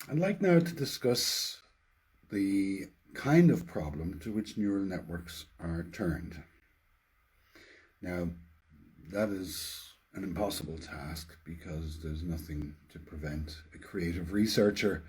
I'd like now to discuss the kind of problem to which neural networks are turned. Now, that is an impossible task because there's nothing to prevent a creative researcher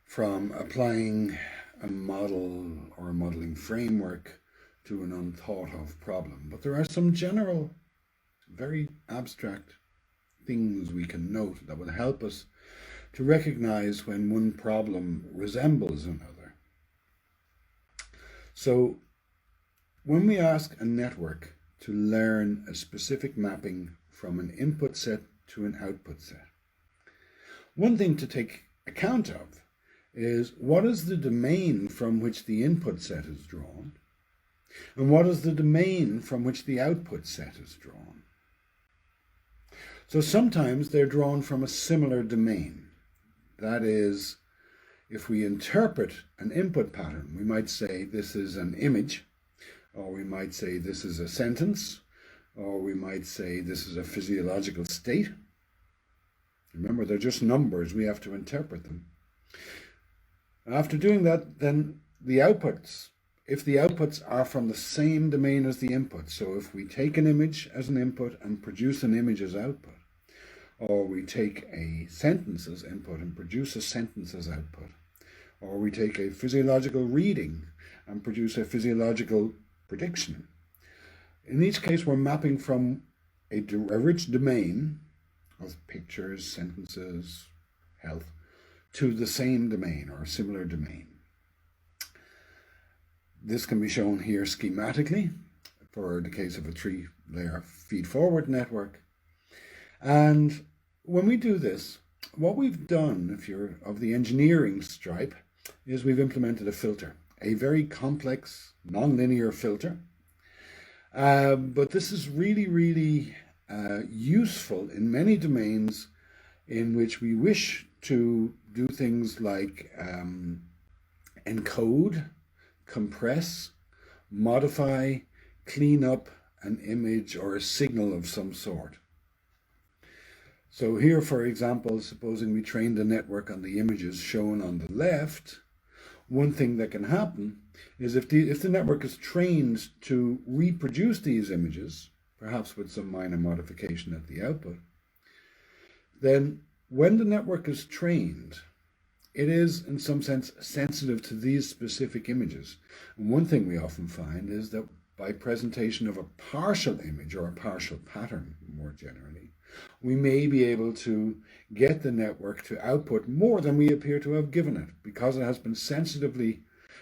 from applying a model or a modeling framework to an unthought of problem. But there are some general, very abstract things we can note that will help us to recognize when one problem resembles another. So when we ask a network to learn a specific mapping from an input set to an output set, one thing to take account of is what is the domain from which the input set is drawn, and what is the domain from which the output set is drawn. So sometimes they're drawn from a similar domain. That is, if we interpret an input pattern, we might say this is an image, or we might say this is a sentence, or we might say this is a physiological state. Remember, they're just numbers, we have to interpret them. After doing that, then the outputs, if the outputs are from the same domain as the input, so if we take an image as an input and produce an image as output, or we take a sentence as input and produce a sentence as output, or we take a physiological reading and produce a physiological prediction, in each case we're mapping from a rich domain of pictures, sentences, health, to the same domain or a similar domain. This can be shown here schematically for the case of a three-layer feed-forward network. And when we do this, what we've done, if you're of the engineering stripe, is we've implemented a filter, a very complex nonlinear filter. But this is really useful in many domains in which we wish to do things like encode, compress, modify, clean up an image or a signal of some sort. So here, for example, supposing we train the network on the images shown on the left, one thing that can happen is if the network is trained to reproduce these images, perhaps with some minor modification at the output, then when the network is trained, it is in some sense sensitive to these specific images. And one thing we often find is that by presentation of a partial image or a partial pattern, more generally, we may be able to get the network to output more than we appear to have given it, because it has been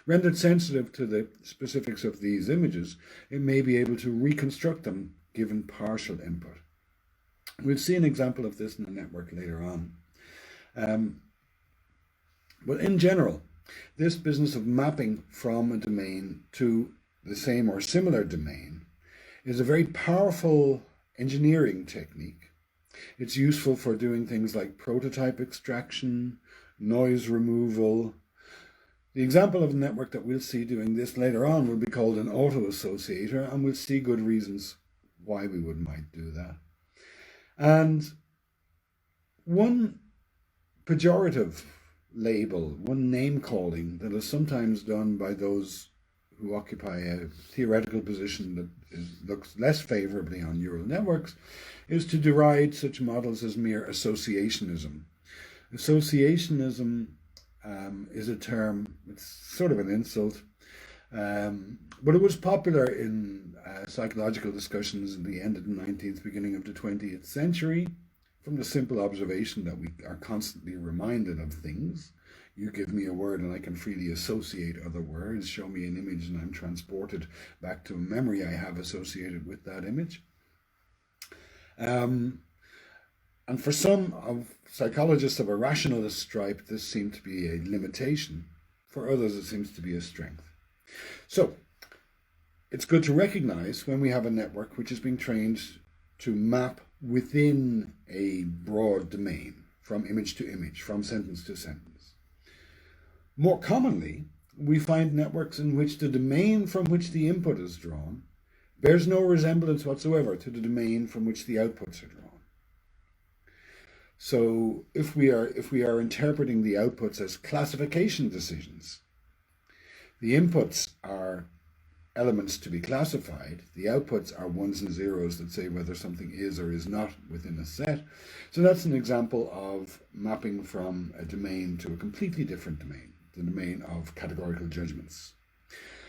rendered sensitive to the specifics of these images. It may be able to reconstruct them given partial input. We'll see an example of this in the network later on. But in general, this business of mapping from a domain to the same or similar domain is a very powerful engineering technique. It's useful for doing things like prototype extraction, noise removal. The example of a network that we'll see doing this later on will be called an auto-associator, and we'll see good reasons why we might do that. And one pejorative label, one name calling that is sometimes done by those who occupy a theoretical position that looks less favorably on neural networks, is to deride such models as mere associationism. Associationism is a term, it's sort of an insult, but it was popular in psychological discussions in the end of the 19th, beginning of the 20th century, from the simple observation that we are constantly reminded of things. You give me a word and I can freely associate other words. Show me an image and I'm transported back to a memory I have associated with that image. And for some of psychologists of a rationalist stripe, this seemed to be a limitation. For others, it seems to be a strength. So it's good to recognize when we have a network which is being trained to map within a broad domain, from image to image, from sentence to sentence. More commonly, we find networks in which the domain from which the input is drawn bears no resemblance whatsoever to the domain from which the outputs are drawn. So if we are interpreting the outputs as classification decisions, the inputs are elements to be classified. The outputs are ones and zeros that say whether something is or is not within a set. So that's an example of mapping from a domain to a completely different domain, the domain of categorical judgments.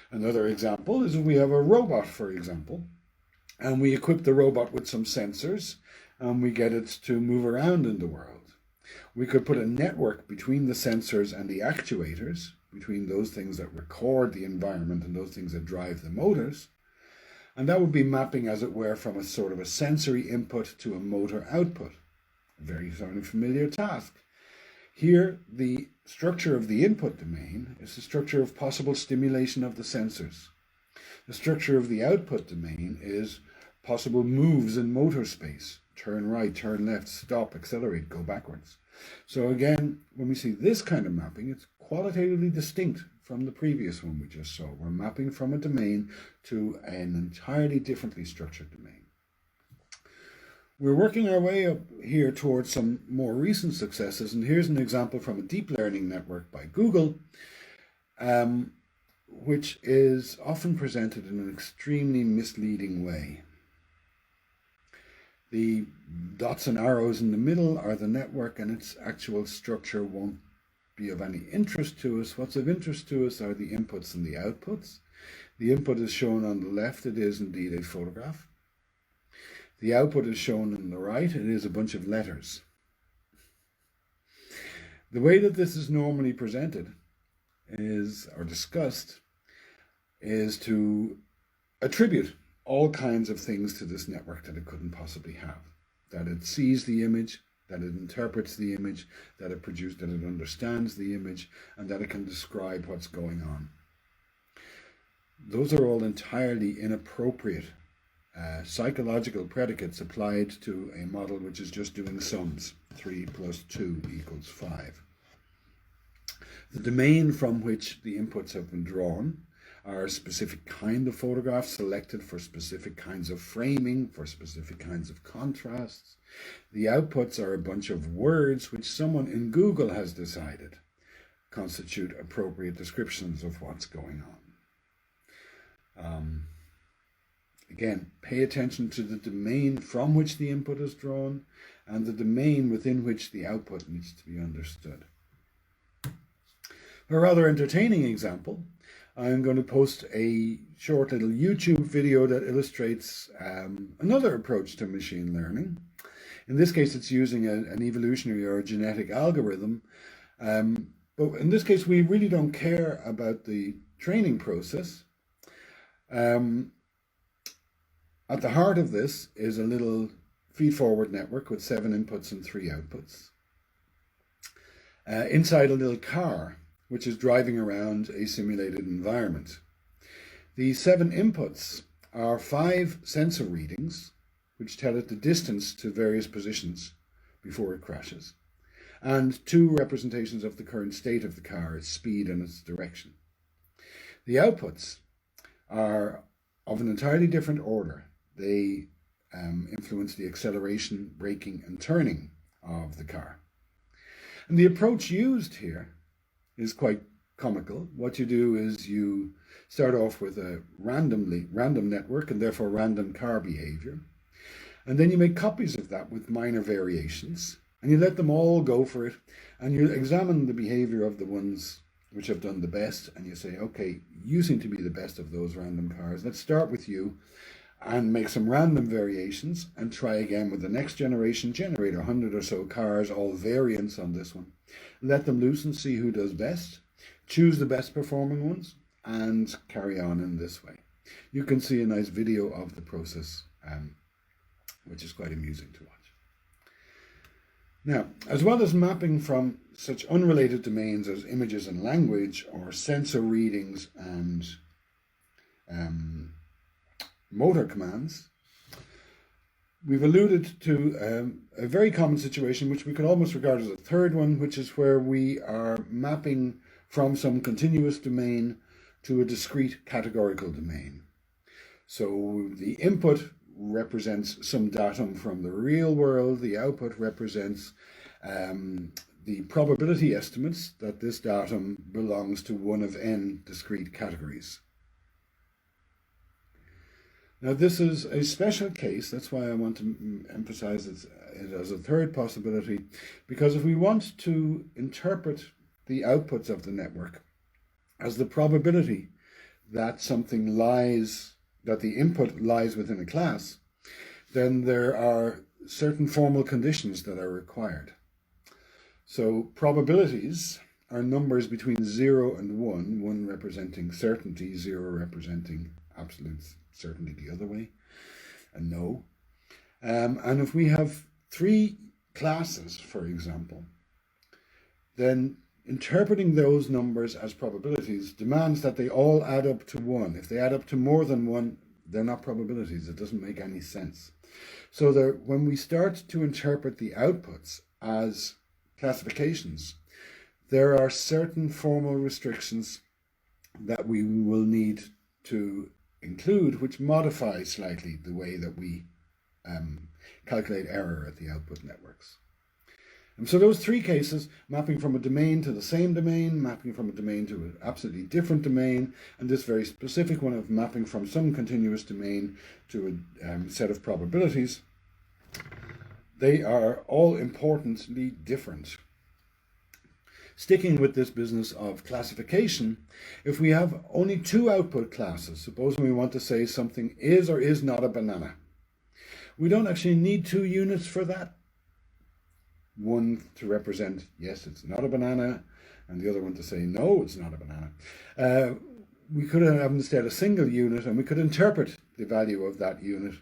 Another example is if we have a robot, for example, and we equip the robot with some sensors and we get it to move around in the world. We could put a network between the sensors and the actuators, between those things that record the environment and those things that drive the motors. And that would be mapping, as it were, from a sort of a sensory input to a motor output. A very sort of familiar task. Here, the structure of the input domain is the structure of possible stimulation of the sensors. The structure of the output domain is possible moves in motor space. Turn right, turn left, stop, accelerate, go backwards. So again, when we see this kind of mapping, it's qualitatively distinct from the previous one we just saw. We're mapping from a domain to an entirely differently structured domain. We're working our way up here towards some more recent successes, and here's an example from a deep learning network by Google, which is often presented in an extremely misleading way. The dots and arrows in the middle are the network, and its actual structure won't be of any interest to us. What's of interest to us are the inputs and the outputs. The input is shown on the left. It is indeed a photograph. The output is shown on the right. It is a bunch of letters. The way that this is normally presented is, or discussed, is to attribute all kinds of things to this network that it couldn't possibly have. That it sees the image, that it interprets the image, that it understands the image, and that it can describe what's going on. Those are all entirely inappropriate psychological predicates applied to a model which is just doing sums. 3 plus 2 equals 5. The domain from which the inputs have been drawn are a specific kind of photograph selected for specific kinds of framing, for specific kinds of contrasts. The outputs are a bunch of words which someone in Google has decided constitute appropriate descriptions of what's going on. Again, pay attention to the domain from which the input is drawn and the domain within which the output needs to be understood. A rather entertaining example, I'm going to post a short little YouTube video that illustrates another approach to machine learning. In this case, it's using an evolutionary or a genetic algorithm. But in this case, we really don't care about the training process. At the heart of this is a little feed-forward network with 7 inputs and 3 outputs. Inside a little car, which is driving around a simulated environment. The 7 inputs are 5 sensor readings, which tell it the distance to various positions before it crashes, and 2 representations of the current state of the car, its speed and its direction. The outputs are of an entirely different order. They influence the acceleration, braking, and turning of the car. And the approach used here is quite comical. What you do is you start off with a random network and therefore random car behavior. And then you make copies of that with minor variations, and you let them all go for it, and you examine the behavior of the ones which have done the best, and you say, okay, you seem to be the best of those random cars. Let's start with you and make some random variations and try again with the next generation, generate 100 or so cars, all variants on this one. Let them loose and see who does best, choose the best performing ones, and carry on in this way. You can see a nice video of the process, which is quite amusing to watch. Now, as well as mapping from such unrelated domains as images and language, or sensor readings and motor commands, we've alluded to a very common situation which we could almost regard as a third one, which is where we are mapping from some continuous domain to a discrete categorical domain. So the input represents some datum from the real world, the output represents the probability estimates that this datum belongs to one of n discrete categories. Now this is a special case, that's why I want to emphasize it as a third possibility, because if we want to interpret the outputs of the network as the probability that something lies, that the input lies within a class, then there are certain formal conditions that are required. So probabilities are numbers between 0 and 1 representing certainty, 0 representing absolute certainty the other way, and no. And if we have 3 classes, for example, then interpreting those numbers as probabilities demands that they all add up to 1. If they add up to more than 1, they're not probabilities. It doesn't make any sense. So when we start to interpret the outputs as classifications, there are certain formal restrictions that we will need to include, which modify slightly the way that we calculate error at the output networks. And so those 3 cases, mapping from a domain to the same domain, mapping from a domain to an absolutely different domain, and this very specific one of mapping from some continuous domain to a set of probabilities, they are all importantly different. Sticking with this business of classification, if we have only 2 output classes, supposing we want to say something is or is not a banana, we don't actually need 2 units for that. One to represent, yes, it's not a banana, and the other one to say, no, it's not a banana. We could have instead a single unit, and we could interpret the value of that unit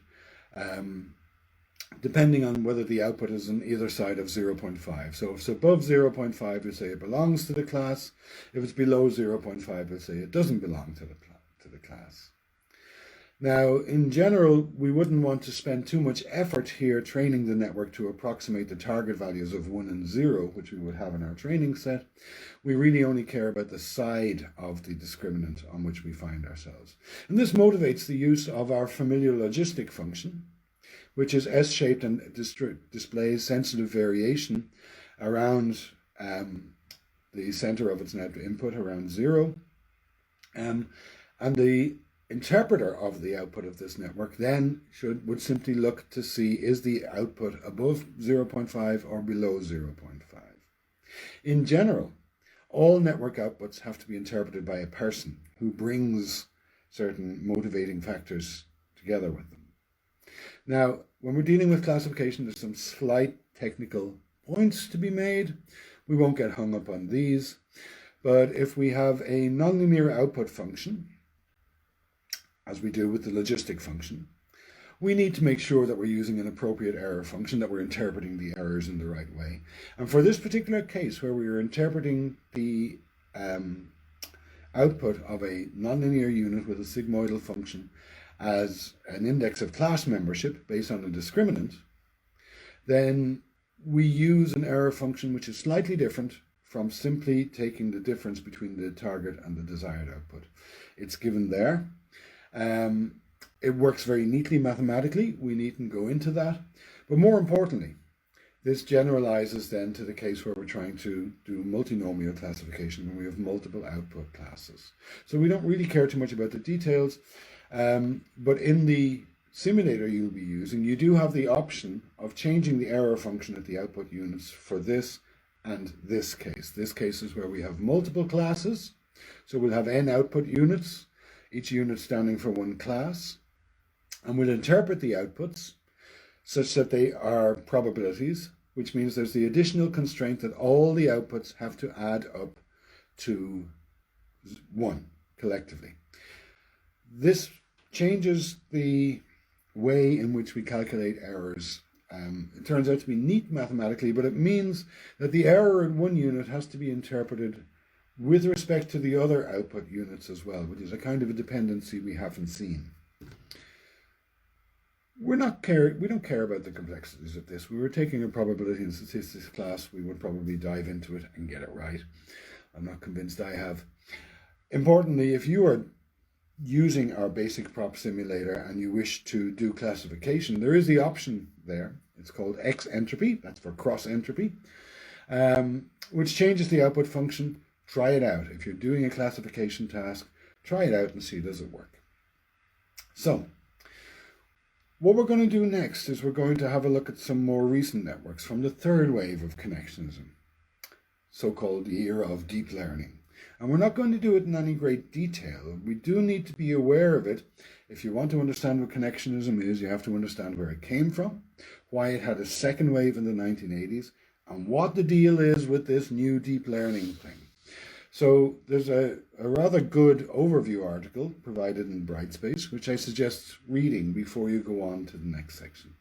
depending on whether the output is on either side of 0.5. So if it's above 0.5, we say it belongs to the class. If it's below 0.5, we'll say it doesn't belong to the class. Now, in general, we wouldn't want to spend too much effort here training the network to approximate the target values of 1 and 0, which we would have in our training set. We really only care about the side of the discriminant on which we find ourselves. And this motivates the use of our familiar logistic function, which is S-shaped and displays sensitive variation around the center of its net input, around 0. And the interpreter of the output of this network then would simply look to see, is the output above 0.5 or below 0.5. In general, all network outputs have to be interpreted by a person who brings certain motivating factors together with them. Now, when we're dealing with classification, there's some slight technical points to be made. We won't get hung up on these, but if we have a nonlinear output function, as we do with the logistic function, we need to make sure that we're using an appropriate error function, that we're interpreting the errors in the right way. And for this particular case, where we are interpreting the output of a nonlinear unit with a sigmoidal function as an index of class membership based on a discriminant, then we use an error function which is slightly different from simply taking the difference between the target and the desired output. It's given there. It works very neatly mathematically. We needn't go into that. But more importantly, this generalizes then to the case where we're trying to do multinomial classification when we have multiple output classes. So we don't really care too much about the details. But in the simulator you'll be using, you do have the option of changing the error function at the output units for this and this case. This case is where we have multiple classes. So we'll have n output units, each unit standing for one class. And we'll interpret the outputs such that they are probabilities, which means there's the additional constraint that all the outputs have to add up to 1 collectively. This changes the way in which we calculate errors. It turns out to be neat mathematically, but it means that the error in one unit has to be interpreted with respect to the other output units as well, which is a kind of a dependency we haven't seen. We don't care about the complexities of this. We were taking a probability and statistics class, we would probably dive into it and get it right. I'm not convinced I have. Importantly, if you are using our basic prop simulator and you wish to do classification, there is the option there. It's called X-entropy, that's for cross-entropy, which changes the output function. Try it out. If you're doing a classification task, try it out and see does it work. So, what we're going to do next is we're going to have a look at some more recent networks from the third wave of connectionism, so-called the era of deep learning. And we're not going to do it in any great detail. We do need to be aware of it. If you want to understand what connectionism is, you have to understand where it came from, why it had a second wave in the 1980s, and what the deal is with this new deep learning thing. So there's a rather good overview article provided in Brightspace, which I suggest reading before you go on to the next section.